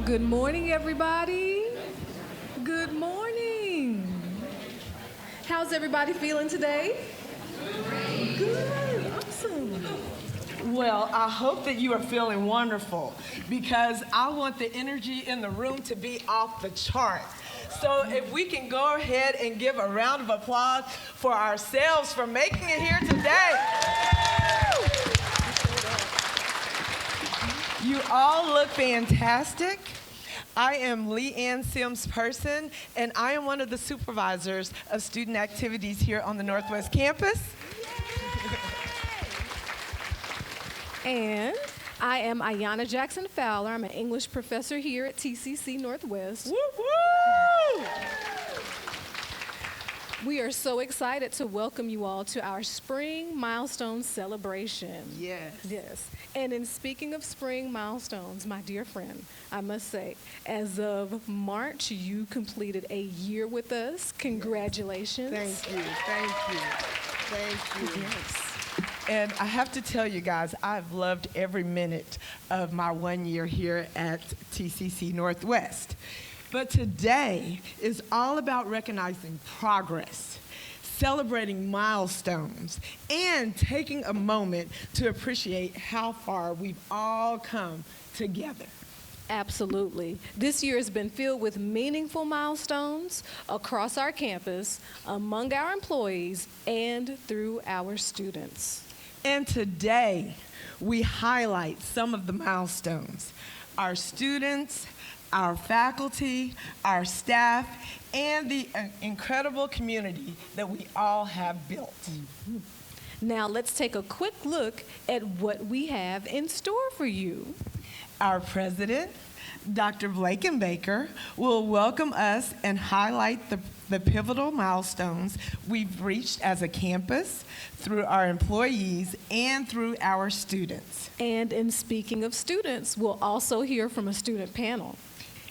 Good morning, everybody. Good morning. How's everybody feeling today? Good. Awesome. Well, I hope that you are feeling wonderful because I want the energy in the room to be off the chart. So if we can go ahead and give a round of applause for ourselves for making it here today. You all look fantastic. I am Leanne Sims Person, and I am one of the supervisors of student activities here on the Northwest campus. And I am Ayanna Jackson Fowler. I'm an English professor here at TCC Northwest. Woo woo! We are so excited to welcome you all to our Spring Milestone Celebration. Yes. Yes. And in speaking of spring milestones, my dear friend, I must say, as of March, you completed a year with us. Congratulations. Thank you, thank you, thank you. Yes. And I have to tell you guys, I've loved every minute of my 1 year here at TCC Northwest. But today is all about recognizing progress, celebrating milestones, and taking a moment to appreciate how far we've all come together. Absolutely. This year has been filled with meaningful milestones across our campus, among our employees, and through our students. And today, we highlight some of the milestones. Our students, our faculty, our staff, and the incredible community that we all have built. Mm-hmm. Now let's take a quick look at what we have in store for you. Our president, Dr. Blakenbaker, will welcome us and highlight the pivotal milestones we've reached as a campus, through our employees, and through our students. And in speaking of students, we'll also hear from a student panel.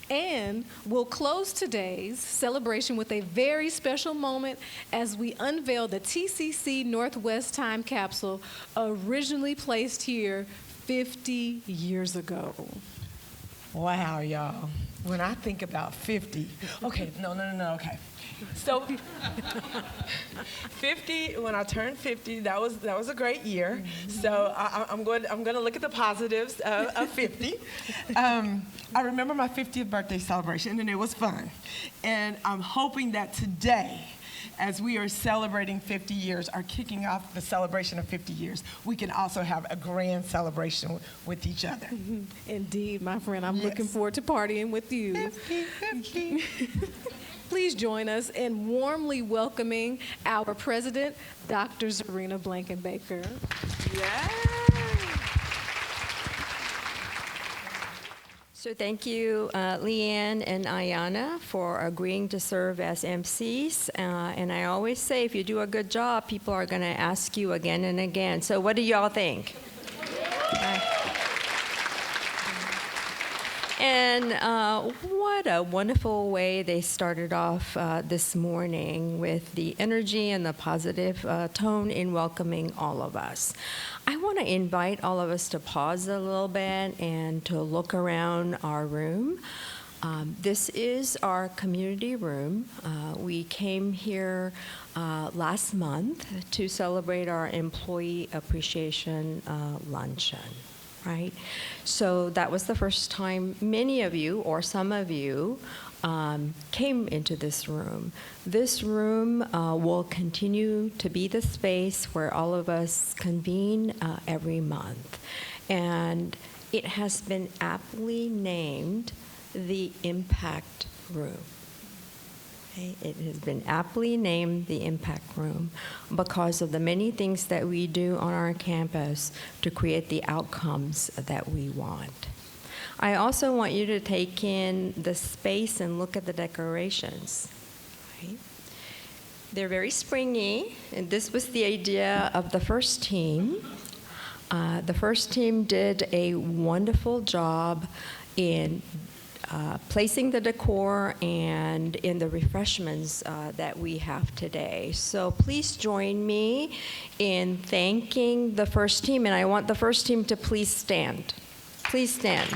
And we'll close today's celebration with a very special moment as we unveil the TCC Northwest Time Capsule, originally placed here 50 years ago. Wow, y'all. When I think about 50, okay, no, okay. So 50, when I turned 50, that was a great year. So I'm going to look at the positives of 50. I remember my 50th birthday celebration, and it was fun. And I'm hoping that today, as we are celebrating 50 years, or kicking off the celebration of 50 years, we can also have a grand celebration with each other. Indeed, my friend. I'm looking forward to partying with you. 50. Please join us in warmly welcoming our president, Dr. Zarina Blankenbaker. So thank you, Leanne and Ayanna, for agreeing to serve as MCs. And I always say, if you do a good job, people are going to ask you again and again. So what do y'all think? And what a wonderful way they started off this morning with the energy and the positive tone in welcoming all of us. I want to invite all of us to pause a little bit and to look around our room. This is our community room. We came here last month to celebrate our employee appreciation luncheon. Right? So that was the first time many of you, or some of you, came into this room. This room will continue to be the space where all of us convene every month. And it has been aptly named the Impact Room. Okay? It has been aptly named the Impact Room because of the many things that we do on our campus to create the outcomes that we want. I also want you to take in the space and look at the decorations. Right? They're very springy, and this was the idea of the first team. The first team did a wonderful job in placing the decor and in the refreshments that we have today. So please join me in thanking the first team, and I want the first team to please stand. Please stand.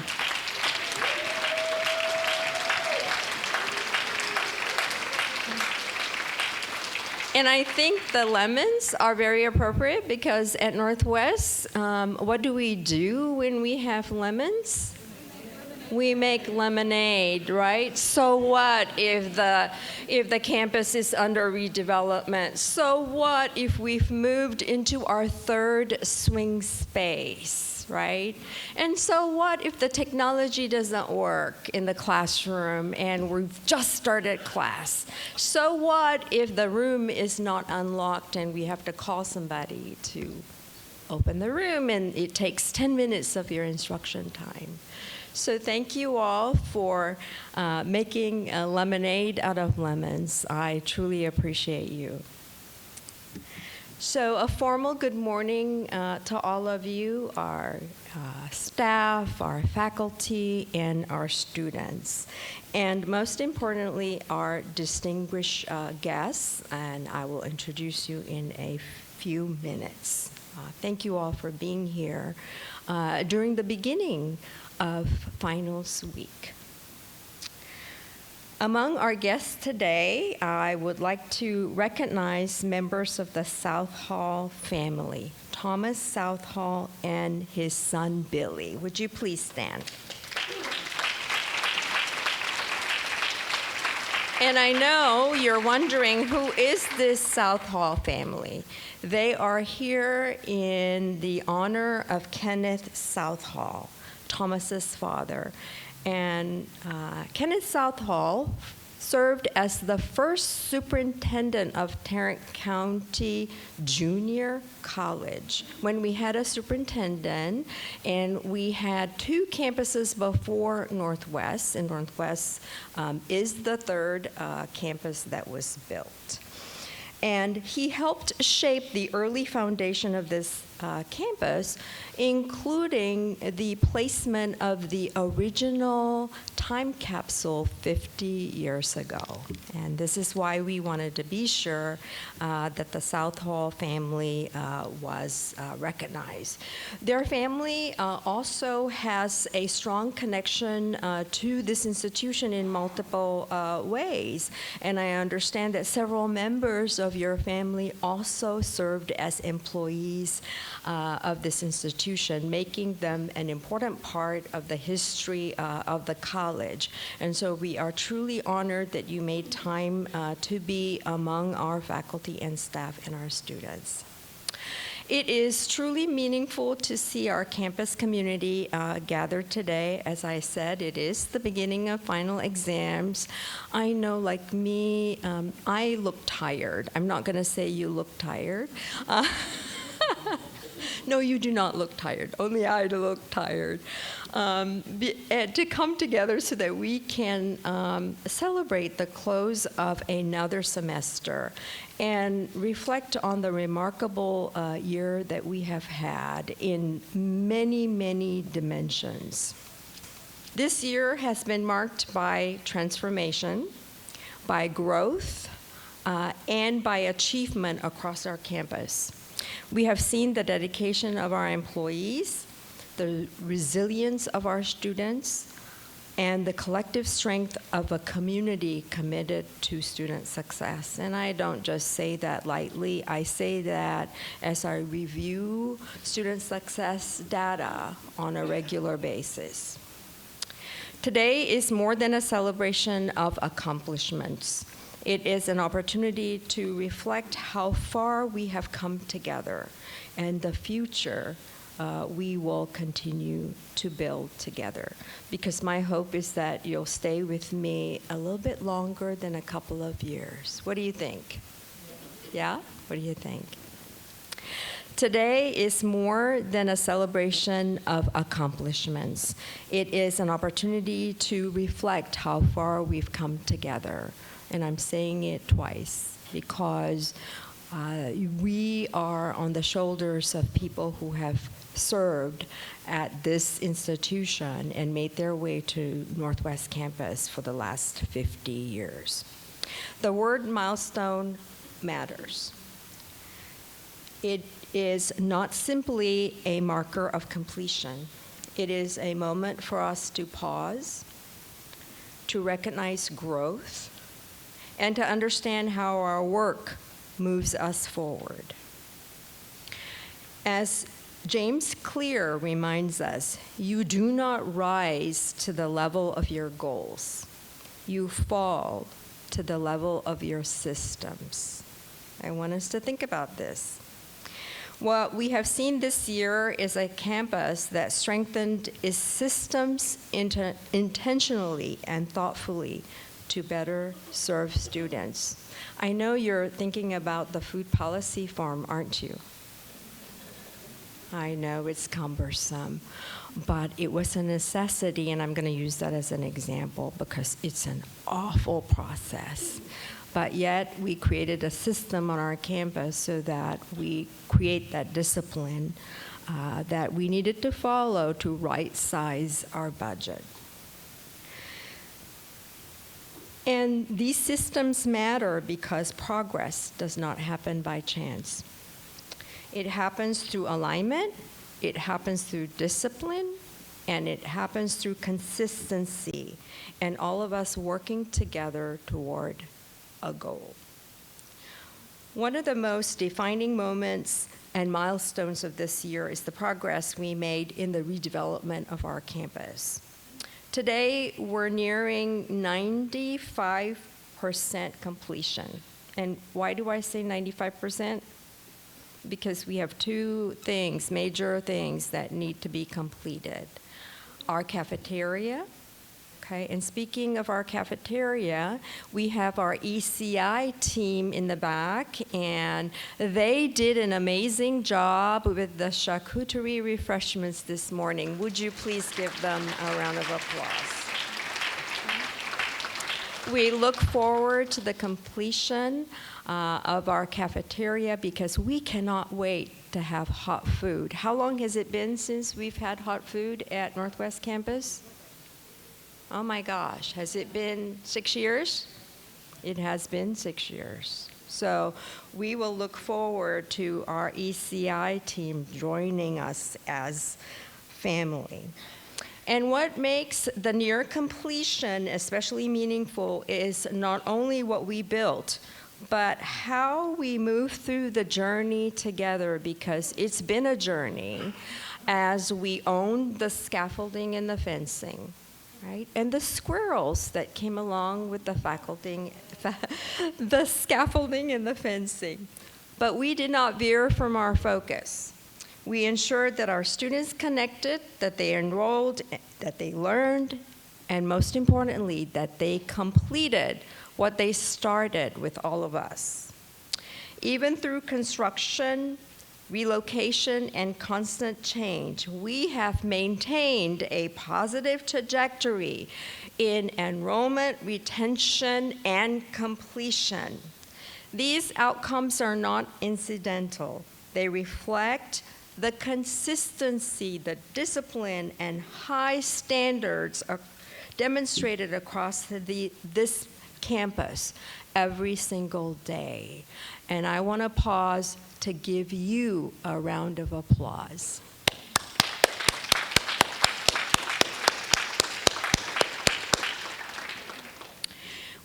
And I think the lemons are very appropriate because at Northwest, what do we do when we have lemons? We make lemonade, right? So what if the campus is under redevelopment? So what if we've moved into our third swing space, right? And so what if the technology doesn't work in the classroom and we've just started class? So what if the room is not unlocked and we have to call somebody to open the room and it takes 10 minutes of your instruction time? So thank you all for making a lemonade out of lemons. I truly appreciate you. So a formal good morning to all of you, our staff, our faculty, and our students. And most importantly, our distinguished guests, and I will introduce you in a few minutes. Thank you all for being here during the beginning of Finals Week. Among our guests today, I would like to recognize members of the Southall family, Thomas Southall and his son Billy. Would you please stand? And I know you're wondering, who is this Southall family? They are here in the honor of Kenneth Southall, Thomas's father. And Kenneth Southall served as the first superintendent of Tarrant County Junior College when we had a superintendent, and we had two campuses before Northwest, and Northwest is the third campus that was built. And he helped shape the early foundation of this campus, including the placement of the original Time Capsule 50 years ago. And this is why we wanted to be sure that the Southall family was recognized. Their family also has a strong connection to this institution in multiple ways. And I understand that several members of your family also served as employees of this institution, making them an important part of the history of the college. And so we are truly honored that you made time to be among our faculty and staff and our students. It is truly meaningful to see our campus community gathered today. As I said, it is the beginning of final exams. I know, like me, I look tired. I'm not going to say you look tired. No, you do not look tired. Only I look tired. To come together so that we can celebrate the close of another semester and reflect on the remarkable year that we have had in many, many dimensions. This year has been marked by transformation, by growth, and by achievement across our campus. We have seen the dedication of our employees, the resilience of our students, and the collective strength of a community committed to student success. And I don't just say that lightly. I say that as I review student success data on a regular basis. Today is more than a celebration of accomplishments. It is an opportunity to reflect how far we have come together and the future we will continue to build together. Because my hope is that you'll stay with me a little bit longer than a couple of years. What do you think? Yeah? What do you think? Today is more than a celebration of accomplishments. It is an opportunity to reflect how far we've come together. And I'm saying it twice because we are on the shoulders of people who have served at this institution and made their way to Northwest Campus for the last 50 years. The word milestone matters. It is not simply a marker of completion. It is a moment for us to pause, to recognize growth, and to understand how our work moves us forward. As James Clear reminds us, you do not rise to the level of your goals. You fall to the level of your systems. I want us to think about this. What we have seen this year is a campus that strengthened its systems intentionally and thoughtfully to better serve students. I know you're thinking about the food policy form, aren't you? I know it's cumbersome, but it was a necessity, and I'm going to use that as an example because it's an awful process. But yet, we created a system on our campus so that we create that discipline that we needed to follow to right-size our budget. And these systems matter because progress does not happen by chance. It happens through alignment, it happens through discipline, and it happens through consistency, and all of us working together toward a goal. One of the most defining moments and milestones of this year is the progress we made in the redevelopment of our campus. Today, we're nearing 95% completion. And why do I say 95%? Because we have two things, major things that need to be completed. Our cafeteria, okay, and speaking of our cafeteria, we have our ECI team in the back, and they did an amazing job with the charcuterie refreshments this morning. Would you please give them a round of applause? We look forward to the completion of our cafeteria because we cannot wait to have hot food. How long has it been since we've had hot food at Northwest Campus? Oh my gosh, has it been 6 years? It has been 6 years. So we will look forward to our ECI team joining us as family. And what makes the near completion especially meaningful is not only what we built, but how we move through the journey together, because it's been a journey as we own the scaffolding and the fencing, right? And the squirrels that came along with the the scaffolding and the fencing. But we did not veer from our focus. We ensured that our students connected, that they enrolled, that they learned, and most importantly, that they completed what they started with all of us. Even through construction, relocation, and constant change, we have maintained a positive trajectory in enrollment, retention, and completion. These outcomes are not incidental. They reflect the consistency, the discipline, and high standards are demonstrated across this campus every single day. And I want to pause to give you a round of applause.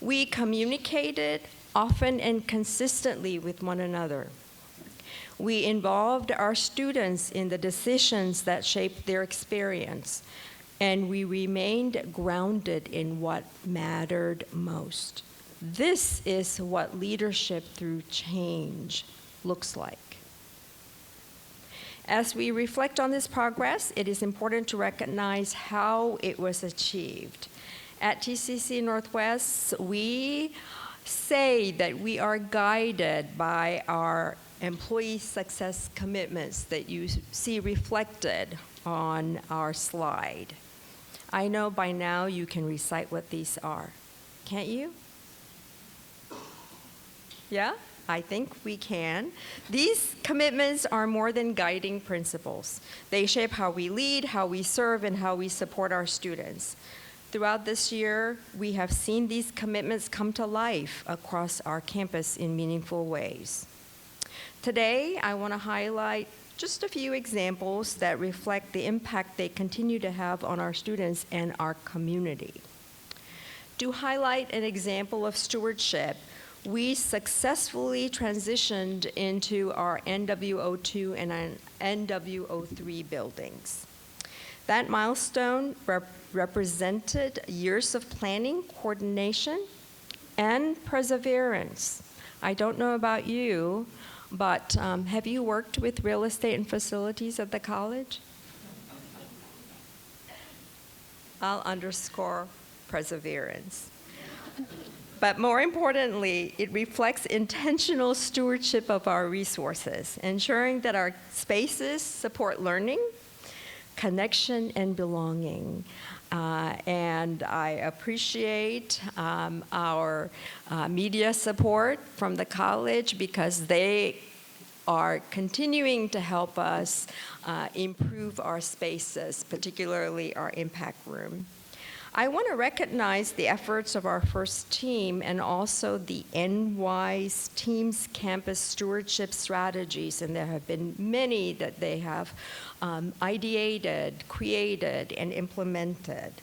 We communicated often and consistently with one another. We involved our students in the decisions that shaped their experience, and we remained grounded in what mattered most. This is what leadership through change looks like. As we reflect on this progress, it is important to recognize how it was achieved. At TCC Northwest, we say that we are guided by our employee success commitments that you see reflected on our slide. I know by now you can recite what these are. Can't you? Yeah, I think we can. These commitments are more than guiding principles. They shape how we lead, how we serve, and how we support our students. Throughout this year, we have seen these commitments come to life across our campus in meaningful ways. Today, I want to highlight just a few examples that reflect the impact they continue to have on our students and our community. To highlight an example of stewardship, we successfully transitioned into our NWO2 and NWO3 buildings. That milestone represented years of planning, coordination, and perseverance. I don't know about you, but have you worked with real estate and facilities at the college? I'll underscore perseverance. But more importantly, it reflects intentional stewardship of our resources, ensuring that our spaces support learning, connection, and belonging. And I appreciate our media support from the college because they are continuing to help us improve our spaces, particularly our impact room. I want to recognize the efforts of our first team and also the NY's team's campus stewardship strategies, and there have been many that they have ideated, created, and implemented.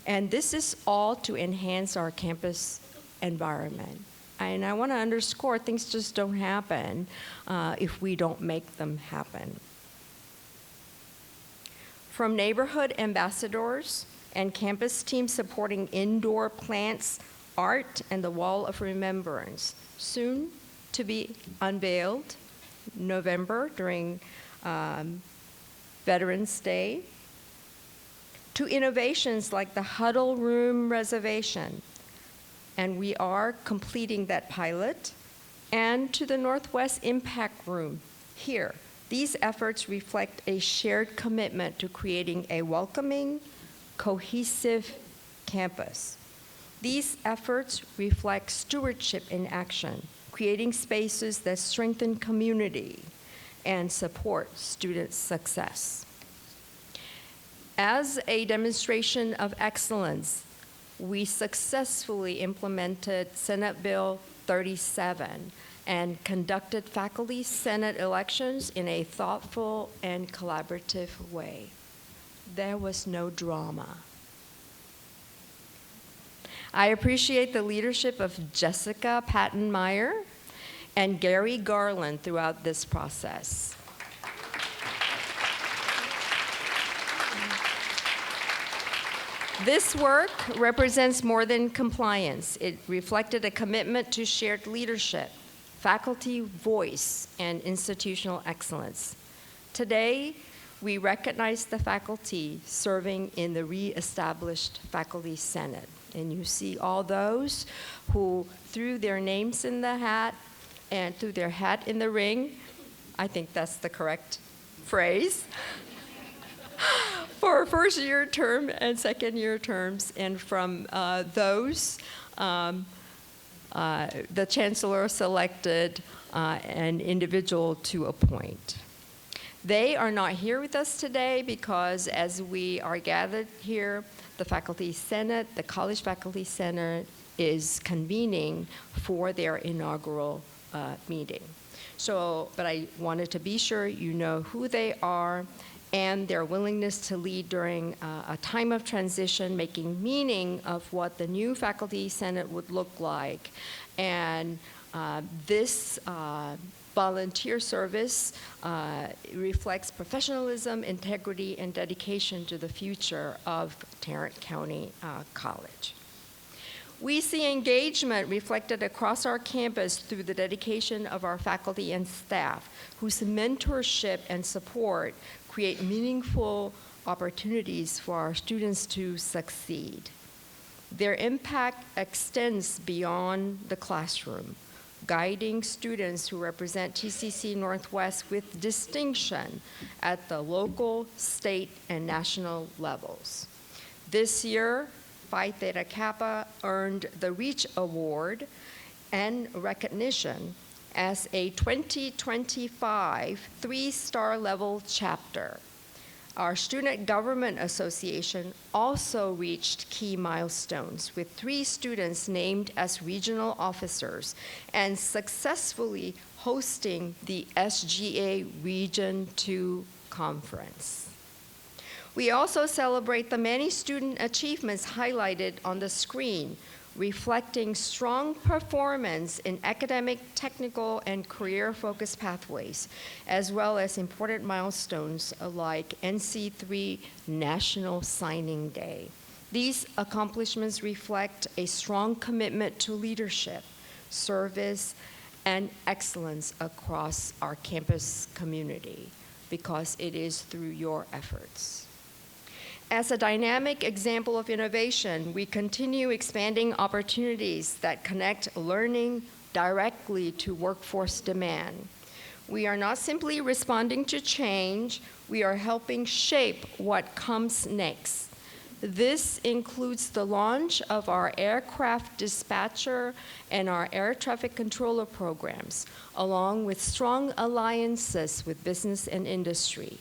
And this is all to enhance our campus environment. And I want to underscore, things just don't happen if we don't make them happen. From neighborhood ambassadors and campus teams supporting indoor plants, art, and the Wall of Remembrance, soon to be unveiled November during Veterans Day, to innovations like the huddle room reservation, and we are completing that pilot, and to the Northwest Impact Room here. These efforts reflect a shared commitment to creating a welcoming, cohesive campus. These efforts reflect stewardship in action, creating spaces that strengthen community and support student success. As a demonstration of excellence, we successfully implemented Senate Bill 37 and conducted faculty senate elections in a thoughtful and collaborative way. There was no drama. I appreciate the leadership of Jessica Patton-Meyer and Gary Garland throughout this process. This work represents more than compliance. It reflected a commitment to shared leadership, faculty voice, and institutional excellence. Today, we recognize the faculty serving in the re-established Faculty Senate. And you see all those who threw their names in the hat and threw their hat in the ring. I think that's the correct phrase. For first-year term and second-year terms, and from those, the chancellor selected an individual to appoint. They are not here with us today because as we are gathered here, the Faculty Senate, the College Faculty Senate, is convening for their inaugural meeting. So, but I wanted to be sure you know who they are and their willingness to lead during a time of transition, making meaning of what the new Faculty Senate would look like. And this volunteer service reflects professionalism, integrity, and dedication to the future of Tarrant County College. We see engagement reflected across our campus through the dedication of our faculty and staff, whose mentorship and support create meaningful opportunities for our students to succeed. Their impact extends beyond the classroom, guiding students who represent TCC Northwest with distinction at the local, state, and national levels. This year, Phi Theta Kappa earned the REACH Award and recognition as a 2025 three-star level chapter. Our Student Government Association also reached key milestones with 3 students named as regional officers and successfully hosting the SGA Region 2 conference. We also celebrate the many student achievements highlighted on the screen reflecting strong performance in academic, technical, and career-focused pathways, as well as important milestones like NC3 National Signing Day. These accomplishments reflect a strong commitment to leadership, service, and excellence across our campus community, because it is through your efforts. As a dynamic example of innovation, we continue expanding opportunities that connect learning directly to workforce demand. We are not simply responding to change, we are helping shape what comes next. This includes the launch of our aircraft dispatcher and our air traffic controller programs, along with strong alliances with business and industry.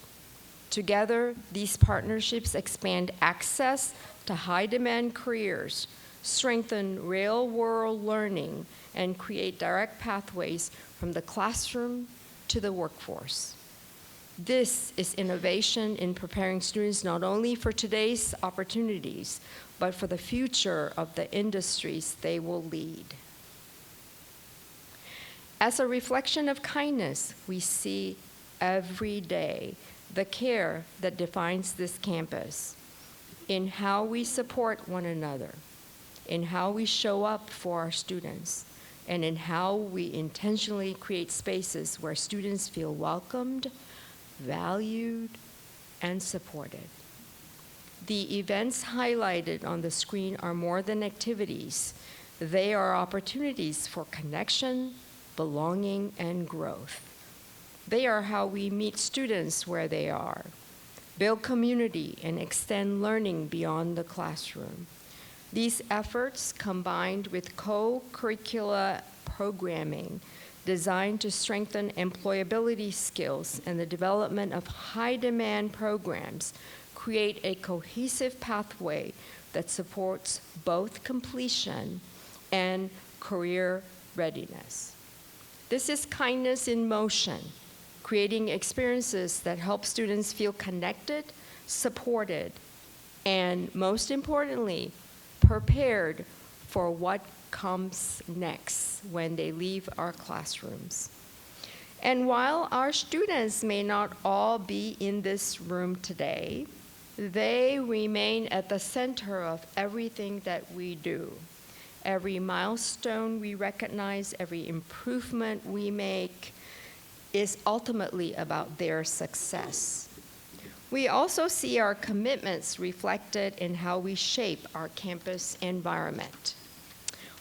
Together, these partnerships expand access to high-demand careers, strengthen real-world learning, and create direct pathways from the classroom to the workforce. This is innovation in preparing students not only for today's opportunities, but for the future of the industries they will lead. As a reflection of kindness, we see every day the care that defines this campus, in how we support one another, in how we show up for our students, and in how we intentionally create spaces where students feel welcomed, valued, and supported. The events highlighted on the screen are more than activities. They are opportunities for connection, belonging, and growth. They are how we meet students where they are, build community, and extend learning beyond the classroom. These efforts, combined with co-curricular programming designed to strengthen employability skills and the development of high-demand programs, create a cohesive pathway that supports both completion and career readiness. This is kindness in motion, creating experiences that help students feel connected, supported, and most importantly, prepared for what comes next when they leave our classrooms. And while our students may not all be in this room today, they remain at the center of everything that we do. Every milestone we recognize, every improvement we make, is ultimately about their success. We also see our commitments reflected in how we shape our campus environment.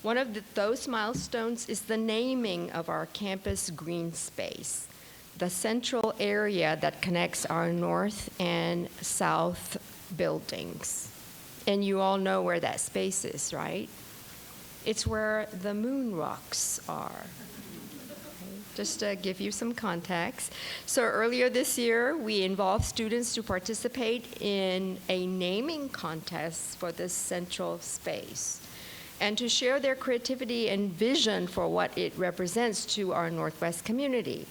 One of those milestones is the naming of our campus green space, the central area that connects our north and south buildings. And you all know where that space is, right? It's where the moon rocks are. Just to give you some context. So earlier this year, we involved students to participate in a naming contest for this central space and to share their creativity and vision for what it represents to our Northwest community.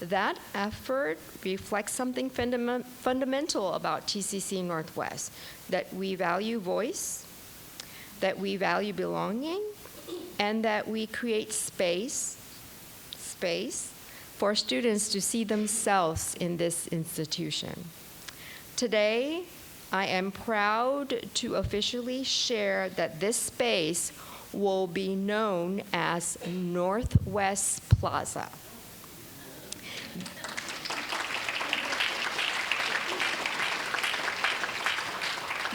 That effort reflects something fundamental about TCC Northwest, that we value voice, that we value belonging, and that we create space for students to see themselves in this institution. Today, I am proud to officially share that this space will be known as Northwest Plaza.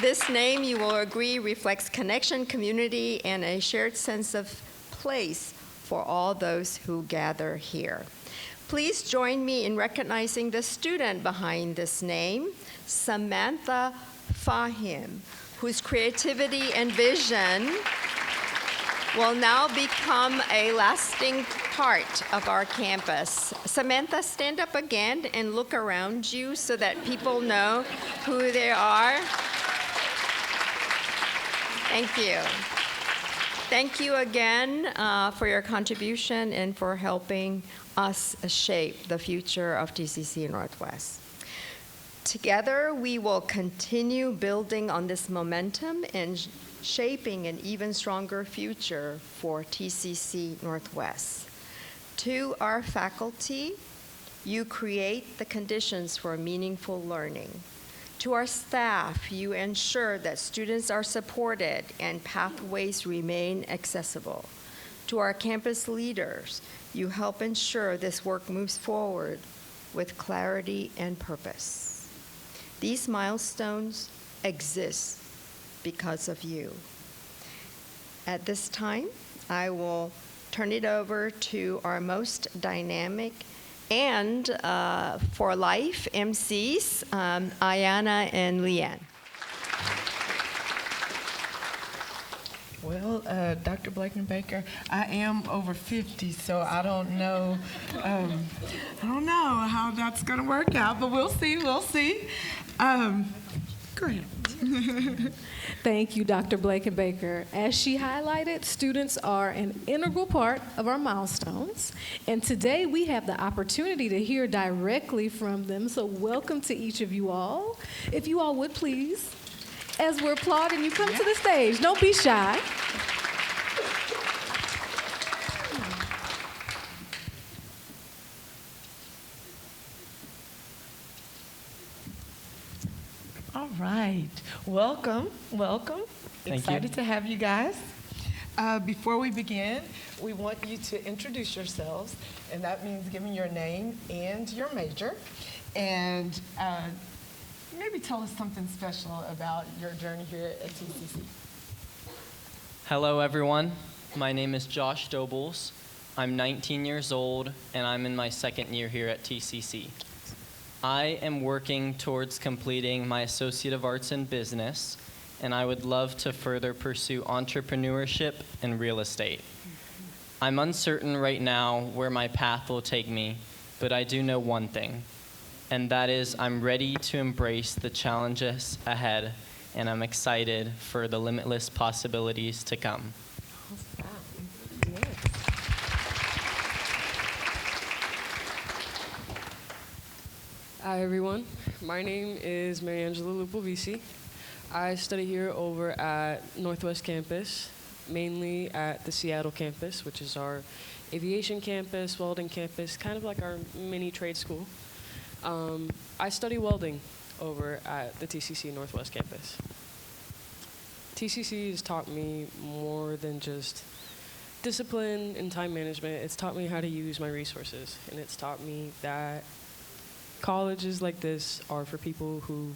This name, you will agree, reflects connection, community, and a shared sense of place for all those who gather here. Please join me in recognizing the student behind this name, Samantha Fahim, whose creativity and vision will now become a lasting part of our campus. Samantha, stand up again and look around you so that people know who they are. Thank you. Thank you again for your contribution and for helping us shape the future of TCC Northwest. Together, we will continue building on this momentum and shaping an even stronger future for TCC Northwest. To our faculty, you create the conditions for meaningful learning. To our staff, you ensure that students are supported and pathways remain accessible. To our campus leaders, you help ensure this work moves forward with clarity and purpose. These milestones exist because of you. At this time, I will turn it over to our most dynamic and for life MCs, Ayana and Leanne. Well, Dr. Blakenbaker, I am over 50, so I don't know how that's going to work out, but we'll see. Go ahead. Thank you, Dr. Blakenbaker. As she highlighted, students are an integral part of our milestones, and today we have the opportunity to hear directly from them, so welcome to each of you all. If you all would please, as we're applauding you, come to the stage. Don't be shy. All right. Welcome. Excited to have you guys. Before we begin, we want you to introduce yourselves, and that means giving your name and your major, and maybe tell us something special about your journey here at TCC. Hello, everyone. My name is Josh Dobles. I'm 19 years old, and I'm in my second year here at TCC. I am working towards completing my Associate of Arts in Business, and I would love to further pursue entrepreneurship and real estate. I'm uncertain right now where my path will take me, but I do know one thing, and that is I'm ready to embrace the challenges ahead, and I'm excited for the limitless possibilities to come. Hi everyone, my name is Mariangela Lupovisi. I study here over at Northwest Campus, mainly at the Seattle campus, which is our aviation campus, welding campus, kind of like our mini trade school. I study welding over at the TCC Northwest campus. TCC has taught me more than just discipline and time management. It's taught me how to use my resources, and it's taught me that colleges like this are for people who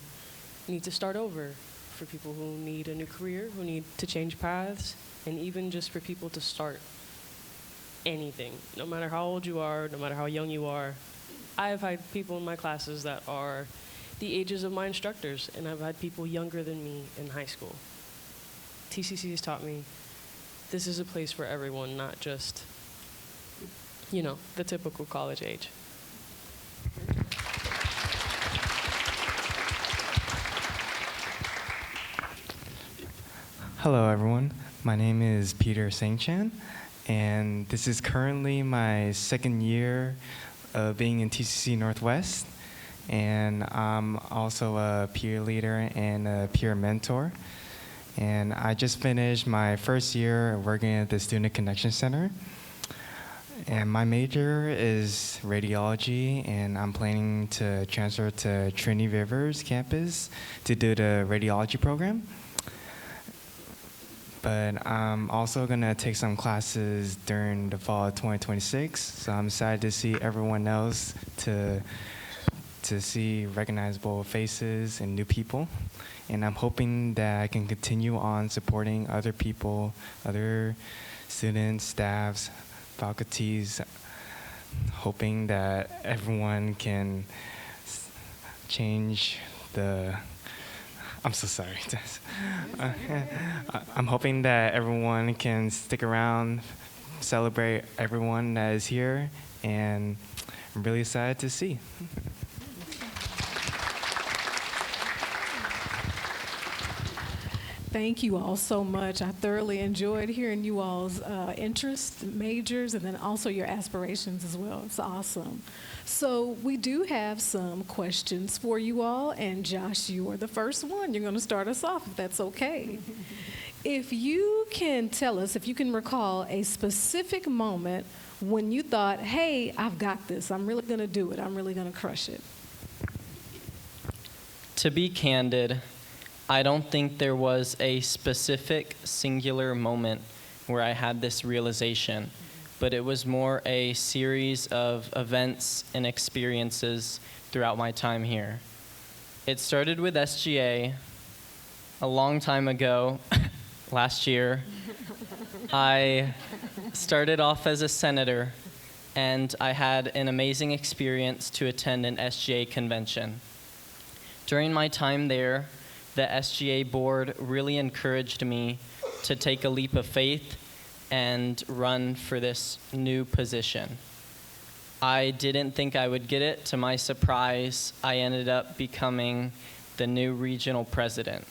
need to start over, for people who need a new career, who need to change paths, and even just for people to start anything. No matter how old you are, no matter how young you are, I've had people in my classes that are the ages of my instructors, and I've had people younger than me in high school. TCC has taught me this is a place for everyone, not just, the typical college age. Hello, everyone. My name is Peter Sangchan, and this is currently my second year of being in TCC Northwest, and I'm also a peer leader and a peer mentor. And I just finished my first year working at the Student Connection Center. And my major is radiology, and I'm planning to transfer to Trinity Rivers campus to do the radiology program. But I'm also going to take some classes during the fall of 2026, so I'm excited to see everyone else, to see recognizable faces and new people. And I'm hoping that I can continue on supporting other people, other students, staffs, faculties, hoping that everyone can change the... I'm so sorry. I'm hoping that everyone can stick around, celebrate everyone that is here, and I'm really excited to see. Thank you all so much. I thoroughly enjoyed hearing you all's interests, majors, and then also your aspirations as well. It's awesome. So we do have some questions for you all, and Josh, you are the first one. You're going to start us off, if that's okay. If you can tell us, if you can recall a specific moment when you thought, hey, I've got this, I'm really going to do it, I'm really going to crush it. To be candid, I don't think there was a specific singular moment where I had this realization, but it was more a series of events and experiences throughout my time here. It started with SGA a long time ago, last year. I started off as a senator, and I had an amazing experience to attend an SGA convention. During my time there, the SGA board really encouraged me to take a leap of faith and run for this new position. I didn't think I would get it. To my surprise, I ended up becoming the new regional president.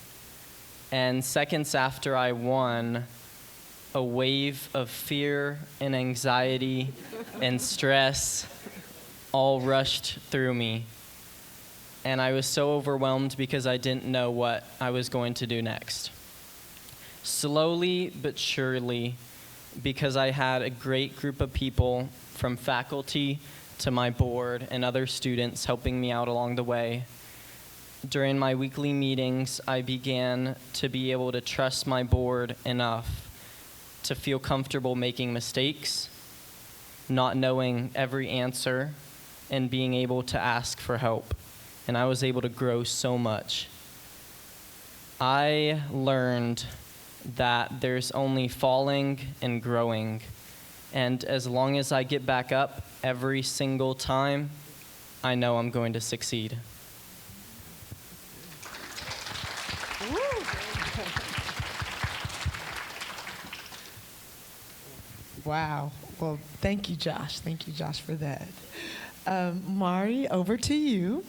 And seconds after I won, a wave of fear and anxiety and stress all rushed through me. And I was so overwhelmed because I didn't know what I was going to do next. Slowly but surely, because I had a great group of people from faculty to my board and other students helping me out along the way, during my weekly meetings, I began to be able to trust my board enough to feel comfortable making mistakes, not knowing every answer, and being able to ask for help. And I was able to grow so much. I learned that there's only falling and growing. And as long as I get back up every single time, I know I'm going to succeed. Wow. Well, thank you, Josh. Thank you, Josh, for that. Mari, over to you.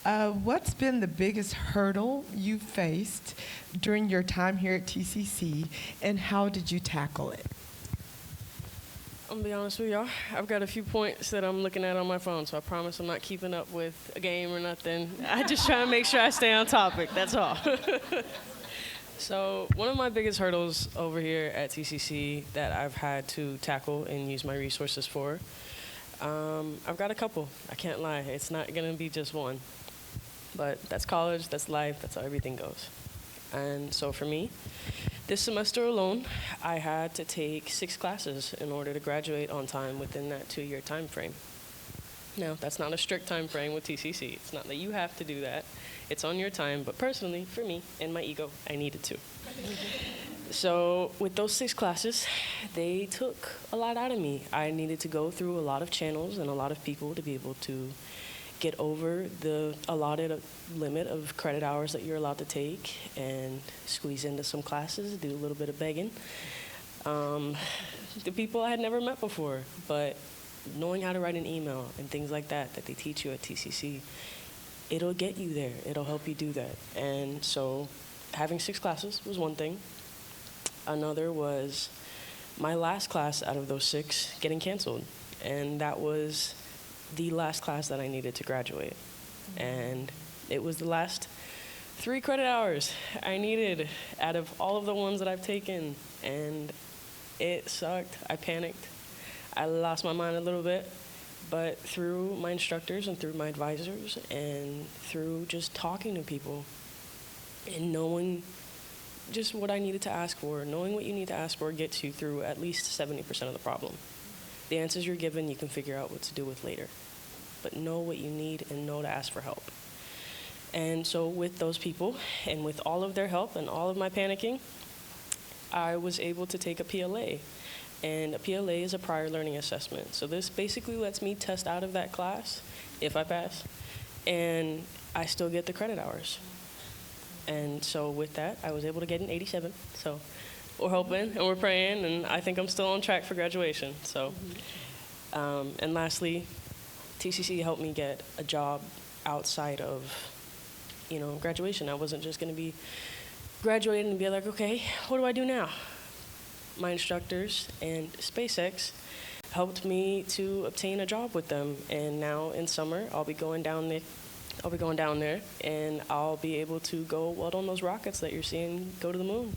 What's been the biggest hurdle you faced during your time here at TCC, and how did you tackle it? I'm gonna be honest with y'all. I've got a few points that I'm looking at on my phone, so I promise I'm not keeping up with a game or nothing. I just try to make sure I stay on topic, that's all. So one of my biggest hurdles over here at TCC that I've had to tackle and use my resources for, I've got a couple. I can't lie. It's not gonna be just one. But that's college, that's life, that's how everything goes. And so for me, this semester alone, I had to take 6 classes in order to graduate on time within that 2-year time frame. Now, that's not a strict time frame with TCC. It's not that you have to do that. It's on your time, but personally, for me and my ego, I needed to. So with those 6 classes, they took a lot out of me. I needed to go through a lot of channels and a lot of people to be able to get over the allotted limit of credit hours that you're allowed to take and squeeze into some classes, do a little bit of begging. The people I had never met before, but knowing how to write an email and things like that that they teach you at TCC, it'll get you there. It'll help you do that. And so having 6 classes was one thing. Another was my last class out of those 6 getting canceled. And that was the last class that I needed to graduate. And it was the last 3 credit hours I needed out of all of the ones that I've taken. And it sucked. I panicked. I lost my mind a little bit. But through my instructors and through my advisors and through just talking to people and knowing just what I needed to ask for, knowing what you need to ask for gets you through at least 70% of the problem. The answers you're given, you can figure out what to do with later. But know what you need and know to ask for help. And so with those people and with all of their help and all of my panicking, I was able to take a PLA. And a PLA is a prior learning assessment. So this basically lets me test out of that class, if I pass, and I still get the credit hours. And so with that, I was able to get an 87. So we're hoping and we're praying, and I think I'm still on track for graduation. So, and lastly, TCC helped me get a job outside of, graduation. I wasn't just going to be graduating and be like, okay, what do I do now? My instructors and SpaceX helped me to obtain a job with them, and now in summer I'll be going down there, and I'll be able to go weld on those rockets that you're seeing go to the moon.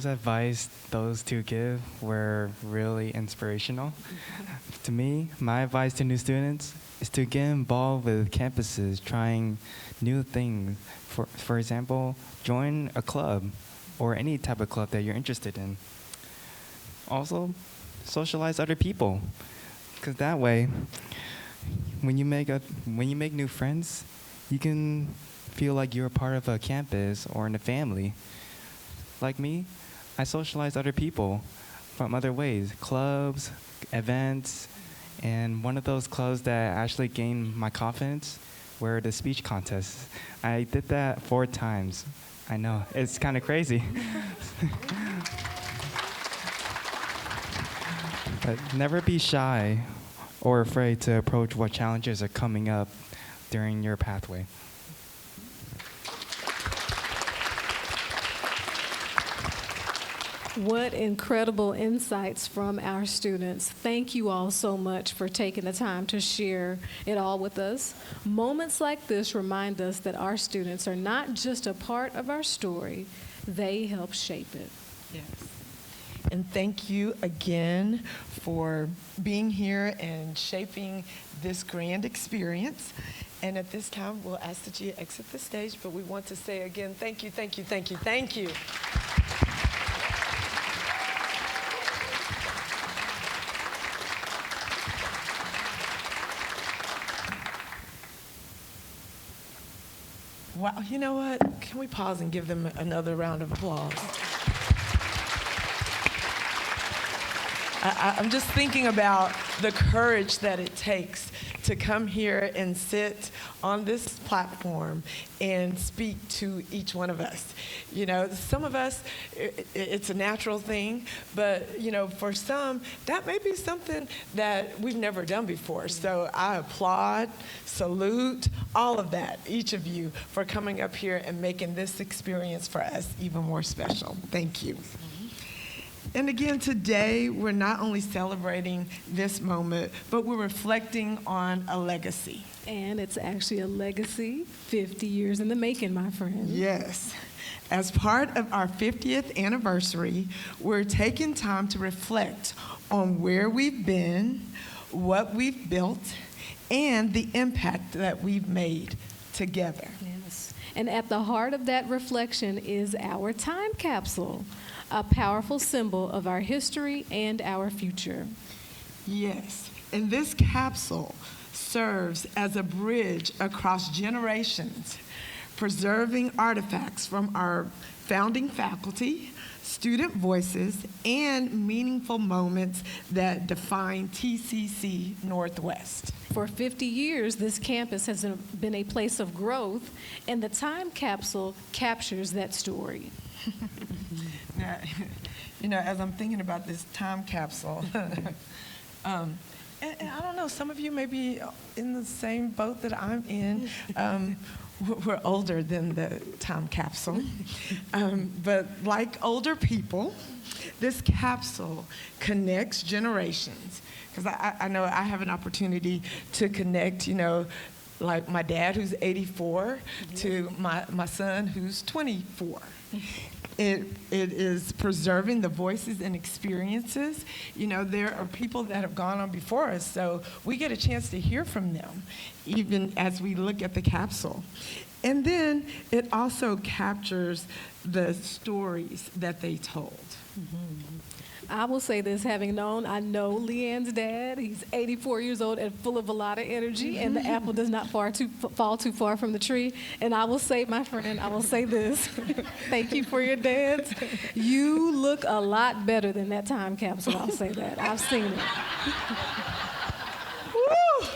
those advice those two give were really inspirational. To me, my advice to new students is to get involved with campuses, trying new things. For example, join a club or any type of club that you're interested in. Also, socialize other people, because that way, when you make new friends, you can feel like you're a part of a campus or in a family. Like me, I socialize other people from other ways, clubs, events, and one of those clubs that actually gained my confidence were the speech contests. I did that 4 times. I know, it's kind of crazy. But never be shy or afraid to approach what challenges are coming up during your pathway. What incredible insights from our students. Thank you all so much for taking the time to share it all with us. Moments like this remind us that our students are not just a part of our story, they help shape it. Yes. And thank you again for being here and shaping this grand experience. And at this time, we'll ask that you exit the stage, but we want to say again, thank you, thank you, thank you, thank you. Wow, you know what? Can we pause and give them another round of applause? I'm just thinking about the courage that it takes to come here and sit on this platform and speak to each one of us. You know, some of us, it's a natural thing, but, you know, for some, that may be something that we've never done before. So I applaud, salute, all of that, each of you, for coming up here and making this experience for us even more special. Thank you. And again, today, we're not only celebrating this moment, but we're reflecting on a legacy. And it's actually a legacy 50 years in the making, my friend. Yes. As part of our 50th anniversary, we're taking time to reflect on where we've been, what we've built, and the impact that we've made together. Yes. And at the heart of that reflection is our time capsule, a powerful symbol of our history and our future. Yes, and this capsule serves as a bridge across generations, preserving artifacts from our founding faculty, student voices, and meaningful moments that define TCC Northwest. For 50 years, this campus has been a place of growth, and the time capsule captures that story. Now, you know, as I'm thinking about this time capsule, and I don't know, some of you may be in the same boat that I'm in. We're older than the time capsule. But like older people, this capsule connects generations. Because I know I have an opportunity to connect, you know, like my dad, who's 84, to my son, who's 24. It is preserving the voices and experiences. You know, there are people that have gone on before us, so we get a chance to hear from them, even as we look at the capsule. And then it also captures the stories that they told. Mm-hmm. I will say this, I know Leanne's dad. He's 84 years old and full of a lot of energy, and the apple does not fall too far from the tree. And I will say, my friend, I will say this. Thank you for your dads. You look a lot better than that time capsule, I'll say that. I've seen it. Woo!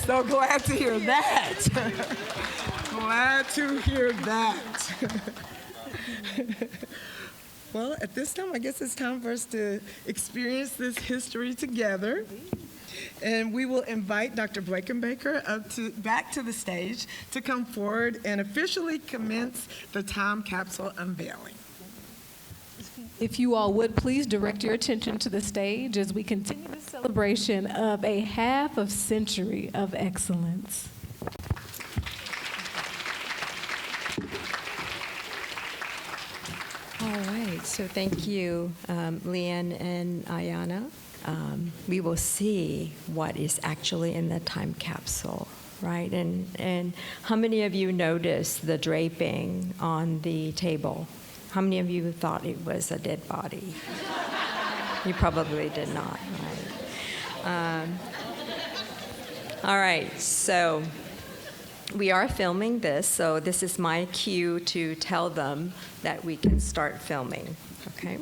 So glad to hear that. Glad to hear that. Well, at this time, I guess it's time for us to experience this history together. And we will invite Dr. Blakenbaker back to the stage to come forward and officially commence the time capsule unveiling. If you all would please direct your attention to the stage as we continue the celebration of a half of century of excellence. All right, so thank you, Leanne and Ayana. We will see what is actually in the time capsule, right? And how many of you noticed the draping on the table? How many of you thought it was a dead body? You probably did not, right? All right, so we are filming this, so this is my cue to tell them that we can start filming, okay?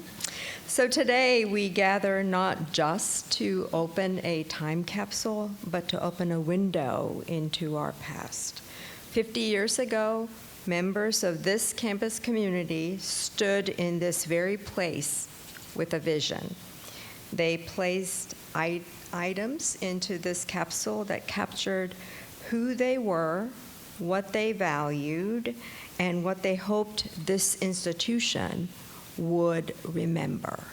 So today we gather not just to open a time capsule, but to open a window into our past. 50 years ago, members of this campus community stood in this very place with a vision. They placed items into this capsule that captured who they were, what they valued, and what they hoped this institution would remember.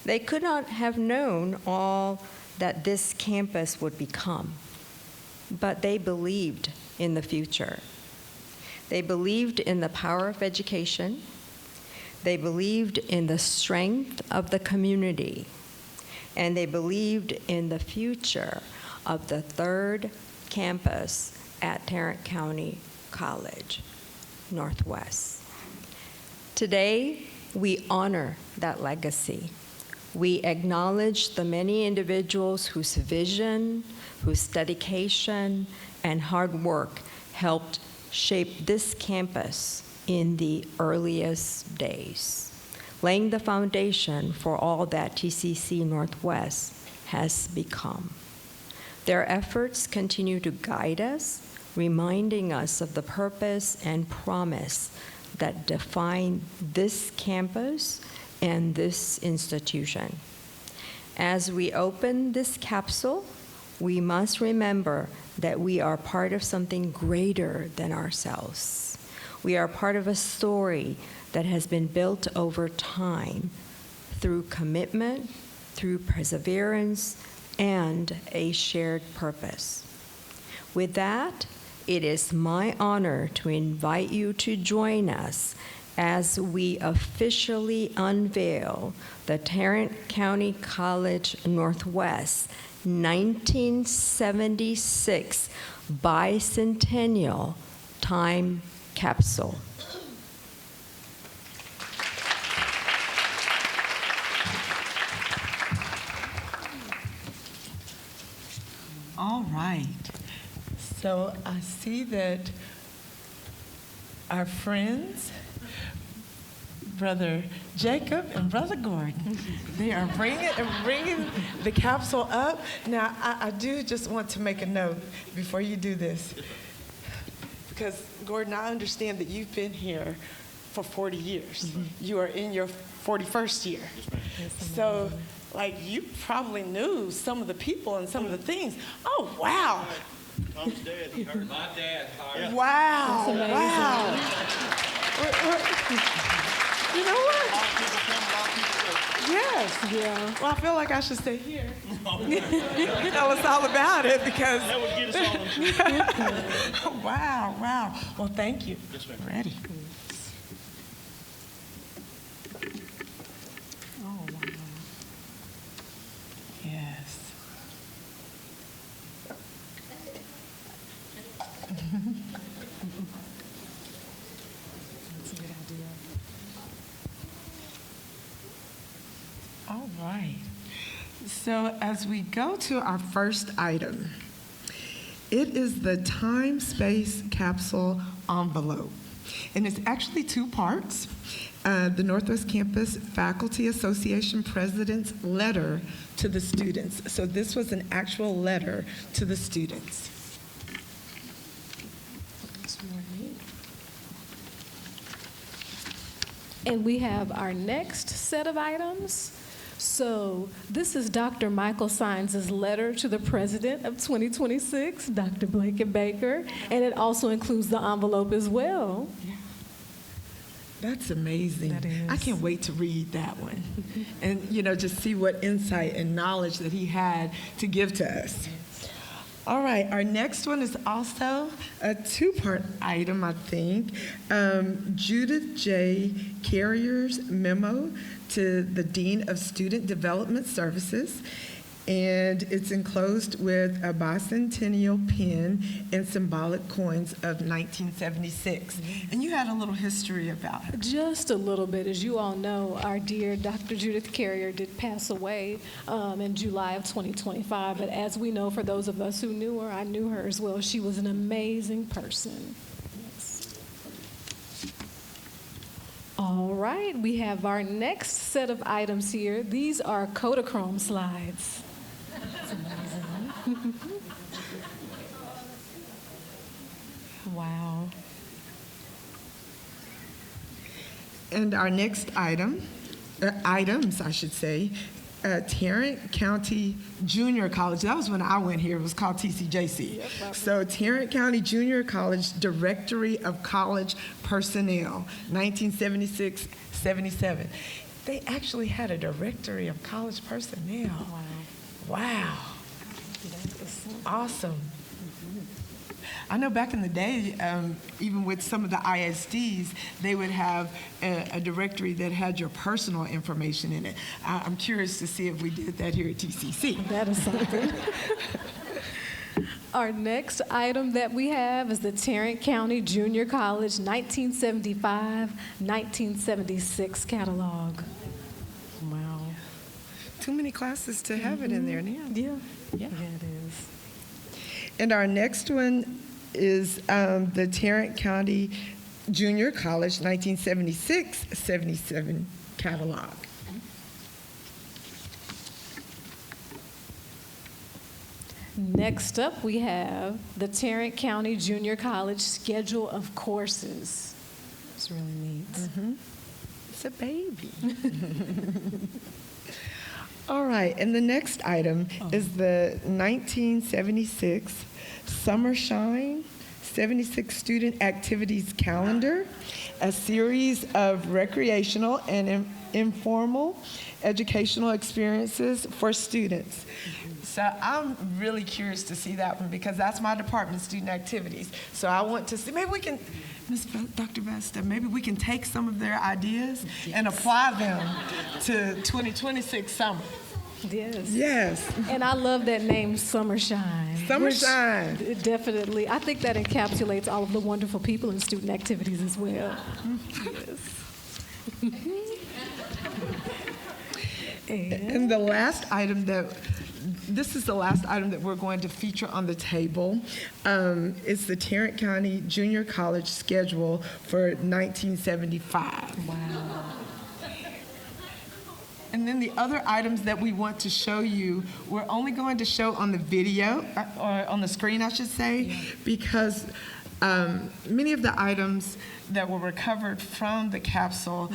They could not have known all that this campus would become, but they believed in the future. They believed in the power of education. They believed in the strength of the community. And they believed in the future of the third campus at Tarrant County College, Northwest. Today, we honor that legacy. We acknowledge the many individuals whose vision, whose dedication, and hard work helped shape this campus in the earliest days, laying the foundation for all that TCC Northwest has become. Their efforts continue to guide us, reminding us of the purpose and promise that define this campus and this institution. As we open this capsule, we must remember that we are part of something greater than ourselves. We are part of a story that has been built over time through commitment, through perseverance, and a shared purpose. With that, it is my honor to invite you to join us as we officially unveil the Tarrant County College Northwest 1976 bicentennial time capsule. All right. So I see that our friends, Brother Jacob and Brother Gordon, they are bringing the capsule up. Now, I do just want to make a note before you do this, because Gordon, I understand that you've been here for 40 years. You are in your 41st year. So, like, you probably knew some of the people and some of the things. Oh, wow. Tom's dad, he heard my dad. Wow. Wow. You know what? A lot of people come, a lot of people go. Yes. Yeah. Well, I feel like I should stay here. Tell us all about it, because. That would get us all in trouble. Wow, wow. Well, thank you. Yes, ma'am. Ready. Oh, wow. Yes. That's a good idea. All right. So as we go to our first item, it is the time-space capsule envelope. And it's actually two parts. The Northwest Campus Faculty Association President's letter to the students. So this was an actual letter to the students. And we have our next set of items. So this is Dr. Michael Sines' letter to the president of 2026, Dr. Blanket Baker, and it also includes the envelope as well. Yeah. That's amazing. That is. I can't wait to read that one. And, just see what insight and knowledge that he had to give to us. All right, our next one is also a two-part item, I think. Judith J. Carrier's memo to the Dean of Student Development Services, and it's enclosed with a bicentennial pin and symbolic coins of 1976. And you had a little history about her. Just a little bit. As you all know, our dear Dr. Judith Carrier did pass away in July of 2025. But as we know, for those of us who knew her, I knew her as well, she was an amazing person. Yes. All right, we have our next set of items here. These are Kodachrome slides. That's amazing. Wow. And our next items, I should say, Tarrant County Junior College. That was when I went here. It was called TCJC. Yep. So Tarrant County Junior College Directory of College Personnel, 1976-77. They actually had a directory of college personnel. Wow. Wow. That is Awesome. I know back in the day, even with some of the ISDs, they would have a directory that had your personal information in it. I'm curious to see if we did that here at TCC. That is something. Our next item that we have is the Tarrant County Junior College 1975-1976 catalog. Wow. Too many classes to have it in there now. Yeah. Yeah, it is. And our next one is the Tarrant County Junior College 1976-77 catalog. Next up, we have the Tarrant County Junior College schedule of courses. It's really neat. It's a baby. All right, and the next item is the 1976 Summer Shine 76 Student Activities Calendar, a series of recreational and informal educational experiences for students. So I'm really curious to see that one because that's my department, student activities. So I want to see, maybe we can, Dr. Vesta, maybe we can take some of their ideas and apply them to 2026 summer. Yes. Yes. And I love that name, Summer Shine. Summer which Shine. it definitely. I think that encapsulates all of the wonderful people in student activities as well. Yes. And the last item this is the last item that we're going to feature on the table. It's the Tarrant County Junior College schedule for 1975. Wow. And then the other items that we want to show you, we're only going to show on the video, or on the screen, I should say, because many of the items that were recovered from the capsule,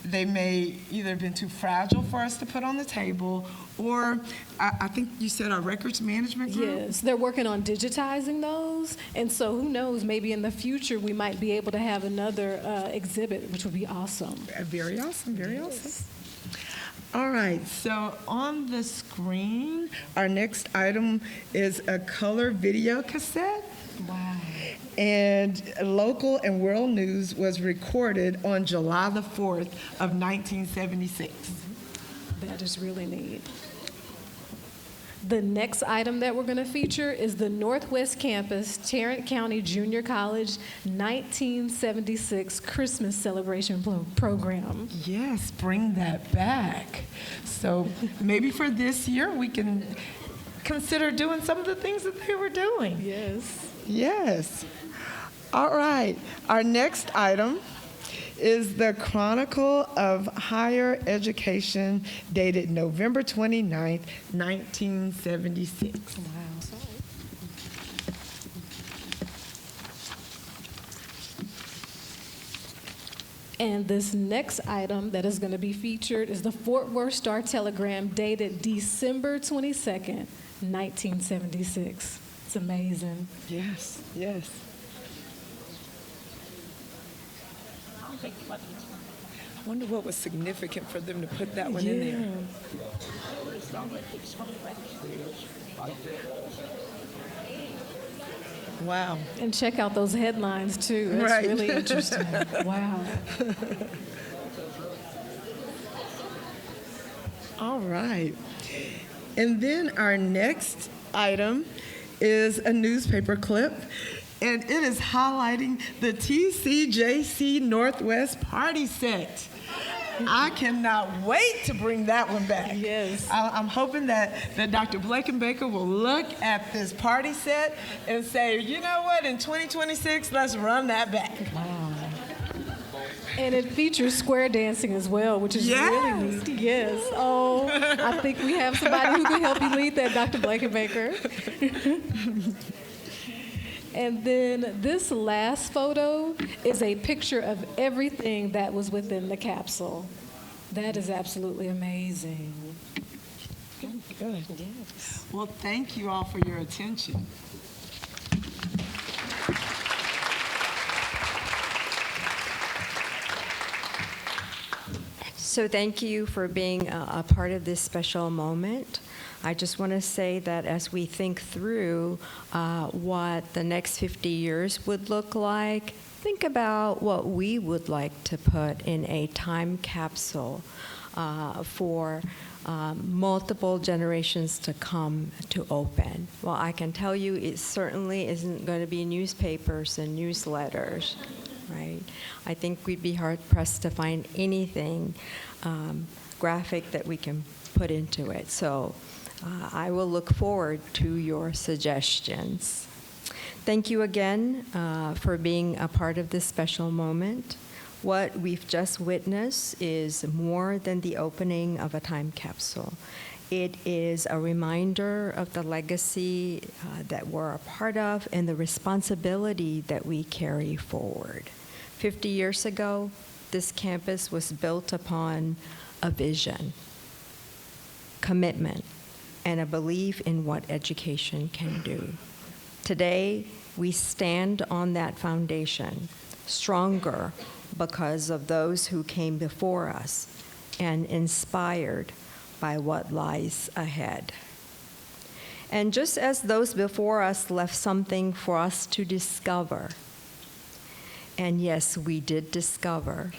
they may either have been too fragile for us to put on the table, or I think you said our records management group? Yes, they're working on digitizing those, and so who knows, maybe in the future we might be able to have another exhibit, which would be awesome. Very awesome, very awesome. All right, so on the screen, our next item is a color video cassette. Wow. And local and world news was recorded on July the 4th of 1976. That is really neat. The next item that we're going to feature is the Northwest Campus Tarrant County Junior College 1976 Christmas Celebration Program. Yes, bring that back. So maybe for this year we can consider doing some of the things that they were doing. Yes. Yes. All right. Our next item is the Chronicle of Higher Education dated November 29th, 1976. Wow. Sorry. And this next item that is going to be featured is the Fort Worth Star-Telegram dated December 22nd, 1976. It's amazing. Yes, yes. I wonder what was significant for them to put that one in there. Wow. And check out those headlines too. That's Right. really interesting. Wow. All right. And then our next item is a newspaper clip, and it is highlighting the TCJC Northwest party set. I cannot wait to bring that one back. Yes. I'm hoping that Dr. Blakenbaker will look at this party set and say, you know what, in 2026, let's run that back. And it features square dancing as well, which is really neat. Yes. Oh, I think we have somebody who can help you lead that, Dr. Blakenbaker. And then this last photo is a picture of everything that was within the capsule. That is absolutely amazing. Good. Yes. Well, thank you all for your attention. So thank you for being a part of this special moment. I just want to say that as we think through what the next 50 years would look like, think about what we would like to put in a time capsule for multiple generations to come to open. Well, I can tell you it certainly isn't going to be newspapers and newsletters, right? I think we'd be hard-pressed to find anything graphic that we can put into it. So I will look forward to your suggestions. Thank you again for being a part of this special moment. What we've just witnessed is more than the opening of a time capsule. It is a reminder of the legacy that we're a part of and the responsibility that we carry forward. 50 years ago, this campus was built upon a vision, commitment, and a belief in what education can do. Today, we stand on that foundation, stronger because of those who came before us and inspired by what lies ahead. And just as those before us left something for us to discover, and yes, we did discover,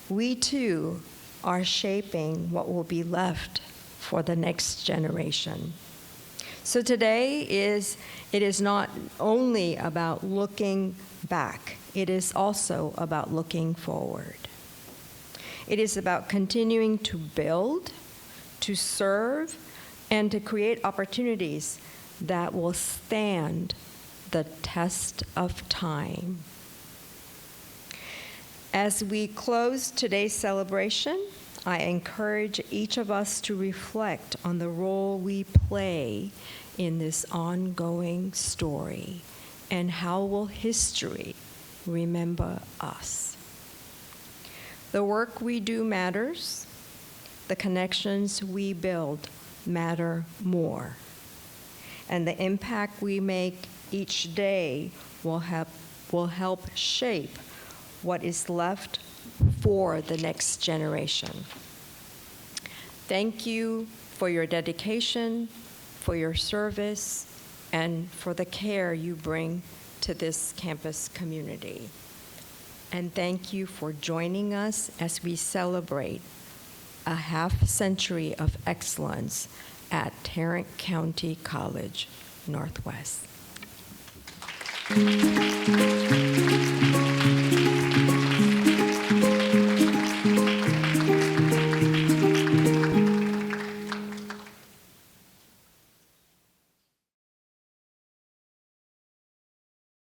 we too are shaping what will be left for the next generation. So today it is not only about looking back, it is also about looking forward. It is about continuing to build, to serve, and to create opportunities that will stand the test of time. As we close today's celebration, I encourage each of us to reflect on the role we play in this ongoing story and how will history remember us. The work we do matters. The connections we build matter more. And the impact we make each day will help shape what is left for the next generation. Thank you for your dedication, for your service, and for the care you bring to this campus community. And thank you for joining us as we celebrate a half century of excellence at Tarrant County College Northwest.